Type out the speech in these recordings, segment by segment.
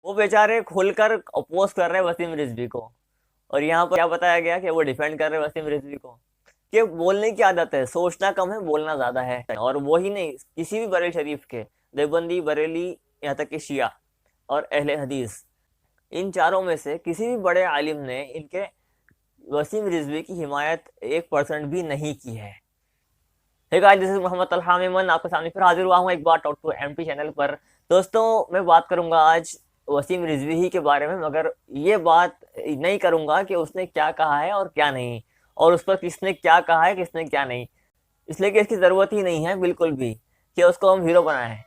वो बेचारे खुलकर अपोज कर रहे हैं वसीम रिजवी को। और यहाँ पर क्या बताया गया कि वो डिफेंड कर रहे हैं वसीम रिजवी को कि बोलने की आदत है, सोचना कम है, बोलना ज्यादा है। और वो ही नहीं, किसी भी बरेली शरीफ के, देवबंदी, बरेली, यहाँ तक कि शिया और अहले हदीस, इन चारों में से किसी भी बड़े आलिम ने इनके वसीम रिजवी की हिमायत 1% भी नहीं की है। Hey guys, this is Mohammad Talha Memon, आपके सामने फिर हाजिर हुआ हूँ एक बार टॉक टू एमटी चैनल पर। दोस्तों, मैं बात करूंगा आज वसीम रिजवी ही के बारे में, मगर ये बात नहीं करूंगा कि उसने क्या कहा है और क्या नहीं, और उस पर किसने क्या कहा है, किसने क्या नहीं, इसलिए कि इसकी ज़रूरत ही नहीं है बिल्कुल भी कि उसको हम हीरो बनाएं।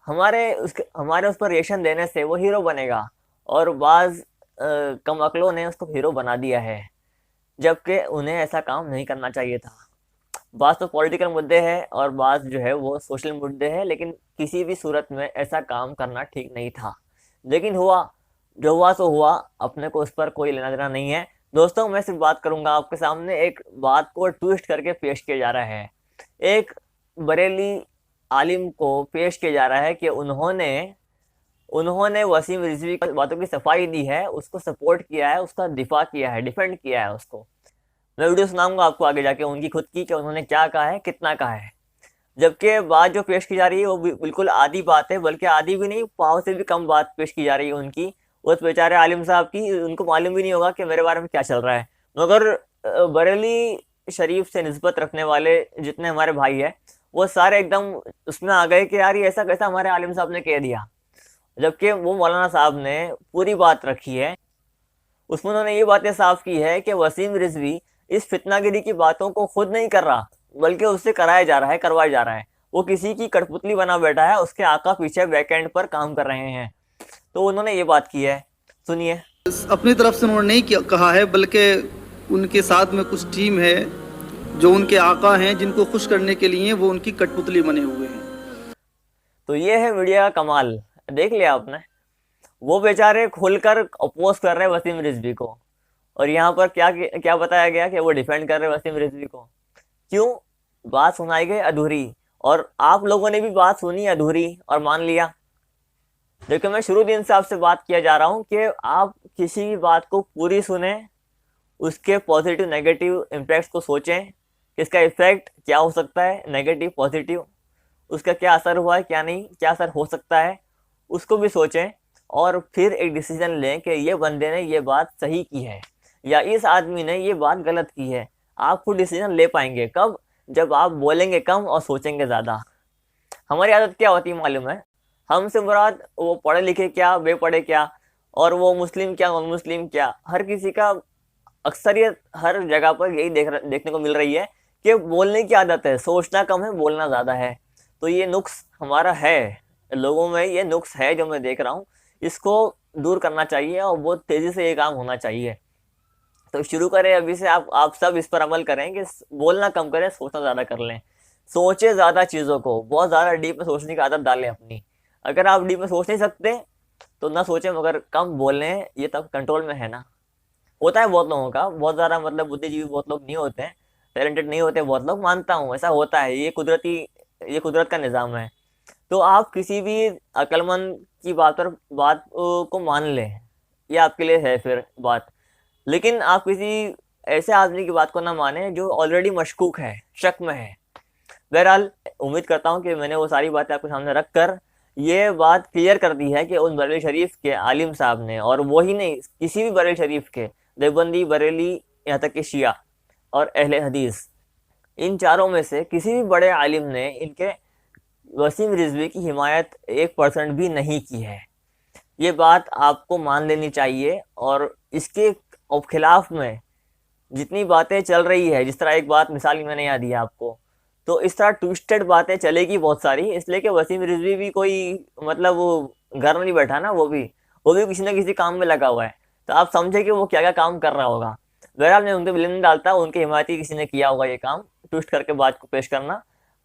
हमारे उस पर रिएक्शन देने से वो हीरो बनेगा, और बाज़ कम अकलों ने उसको हीरो बना दिया है, जबकि उन्हें ऐसा काम नहीं करना चाहिए था। बात तो पॉलिटिकल मुद्दे हैं और बात जो है वो सोशल मुद्दे हैं, लेकिन किसी भी सूरत में ऐसा काम करना ठीक नहीं था। लेकिन हुआ, जो हुआ सो हुआ, अपने को उस पर कोई लेना देना नहीं है। दोस्तों, मैं सिर्फ बात करूंगा, आपके सामने एक बात को ट्विस्ट करके पेश किया जा रहा है। एक बरेली आलिम को पेश किया जा रहा है कि उन्होंने उन्होंने वसीम रिजवी की बातों की सफाई दी है, उसको सपोर्ट किया है, उसका दिफा किया है, डिफेंड किया है उसको। मैं वीडियो सुनाऊंगा आपको आगे जाके उनकी खुद की कि उन्होंने क्या कहा है, कितना कहा है। जबकि बात जो पेश की जा रही है वो बिल्कुल आधी बात है, बल्कि आधी भी नहीं, पाव से भी कम बात पेश की जा रही है उनकी, उस बेचारे आलिम साहब की। उनको मालूम भी नहीं होगा कि मेरे बारे में क्या चल रहा है। मगर बरेली शरीफ से निस्बत रखने वाले जितने हमारे भाई है, वो सारे एकदम उसमें आ गए कि यार ये ऐसा कैसा हमारे आलिम साहब ने कह दिया, जबकि वो मौलाना साहब ने पूरी बात रखी है। उसमें उन्होंने ये बातें साफ की है कि वसीम रिजवी इस फितनागिरी की बातों को खुद नहीं कर रहा, बल्कि उससे कराया जा रहा है, करवाया जा रहा है। वो किसी की कठपुतली बना बैठा है, उसके आका पीछे बैकएंड पर काम कर रहे हैं। तो उन्होंने ये बात की है, सुनिए। अपनी तरफ से उन्होंने नहीं कहा है, बल्कि उनके साथ में कुछ टीम है जो उनके आका हैं, जिनको खुश करने के लिए वो उनकी कठपुतली बने हुए हैं। तो ये है मीडिया का कमाल, देख लिया आपने। वो बेचारे खुलकर अपोज कर रहे हैं वसीम रिजवी को, और यहाँ पर क्या क्या बताया गया कि वो डिफेंड कर रहे हैं वसीम रिजवी को। क्यों? बात सुनाई गई अधूरी, और आप लोगों ने भी बात सुनी अधूरी और मान लिया। देखिए, मैं शुरू दिन से आपसे बात किया जा रहा हूँ कि आप किसी भी बात को पूरी सुने, उसके पॉजिटिव नेगेटिव इम्पैक्ट्स को सोचें कि इसका इफेक्ट क्या हो सकता है, नेगेटिव पॉजिटिव, उसका क्या असर हुआ है, क्या नहीं, क्या असर हो सकता है, उसको भी सोचें, और फिर एक डिसीजन लें कि ये बंदे ने ये बात सही की है या इस आदमी ने ये बात गलत की है। आप खुद डिसीजन ले पाएंगे कब? जब आप बोलेंगे कम और सोचेंगे ज़्यादा। हमारी आदत क्या होती है मालूम है? हमसे मुराद वो पढ़े लिखे क्या, बेपढ़े क्या, और वो मुस्लिम क्या, नॉन मुस्लिम क्या, हर किसी का अक्सरियत हर जगह पर यही देखने को मिल रही है कि बोलने की आदत है, सोचना कम है, बोलना ज़्यादा है। तो ये नुक्स हमारा है, लोगों में ये नुक्स है जो मैं देख रहा हूँ। इसको दूर करना चाहिए और बहुत तेज़ी से ये काम होना चाहिए। तो शुरू करें अभी से, आप सब इस पर अमल करें कि बोलना कम करें, सोचना ज़्यादा कर लें। सोचें ज़्यादा चीज़ों को, बहुत ज़्यादा डीप में सोचने की आदत डालें अपनी। अगर आप डीप में सोच नहीं सकते तो ना सोचें, मगर कम बोलें, ये तब कंट्रोल में है ना। होता है बहुत लोगों का, बहुत ज़्यादा मतलब बुद्धिजीवी बहुत लोग नहीं होते हैं, टैलेंटेड नहीं होते बहुत लोग, मानता हूँ ऐसा होता है, ये कुदरत का निज़ाम है। तो आप किसी भी अक्लमंद की बात को मान लें, ये आपके लिए है फिर बात। लेकिन आप किसी ऐसे आदमी की बात को ना माने जो ऑलरेडी मशकूक है, शक में है। बहरहाल, उम्मीद करता हूँ कि मैंने वो सारी बातें आपके सामने रख कर ये बात क्लियर कर दी है कि उन बरेली शरीफ के आलिम साहब ने, और वो ही नहीं, किसी भी बरेली शरीफ के, देवबंदी, बरेली, यहाँ तक कि शिया और अहले हदीस, इन चारों में से किसी भी बड़े आलिम ने इनके वसीम रिजवी की हिमायत 1% भी नहीं की है। ये बात आपको मान लेनी चाहिए। और इसके खिलाफ में जितनी बातें चल रही है, जिस तरह एक बात मिसाल मैंने यहाँ दी आपको, तो इस तरह ट्विस्टेड बातें चलेगी बहुत सारी, इसलिए कि वसीम रिजवी भी कोई मतलब वो घर में नहीं बैठा ना, वो भी किसी न किसी काम में लगा हुआ है। तो आप समझे कि वो क्या क्या काम कर रहा होगा। बहरहाल, मैं उनके विलन नहीं डालता, उनके हिमायती किसी ने किया होगा ये काम, ट्विस्ट करके बात को पेश करना।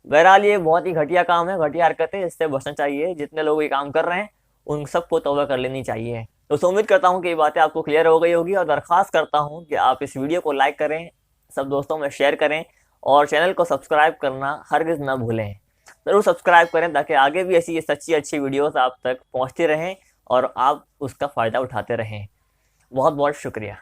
बहरहाल, ये बहुत ही घटिया काम है, घटिया हरकत है, इससे बचना चाहिए। जितने लोग ये काम कर रहे हैं उन सबको तौबा कर लेनी चाहिए। तो उम्मीद करता हूँ कि ये बातें आपको क्लियर हो गई होगी, और दरख्वास्त करता हूँ कि आप इस वीडियो को लाइक करें, सब दोस्तों में शेयर करें, और चैनल को सब्सक्राइब करना हरगिज़ ना भूलें। ज़रूर सब्सक्राइब करें ताकि आगे भी ऐसी ये सच्ची अच्छी वीडियोस आप तक पहुँचती रहें और आप उसका फ़ायदा उठाते रहें। बहुत बहुत शुक्रिया।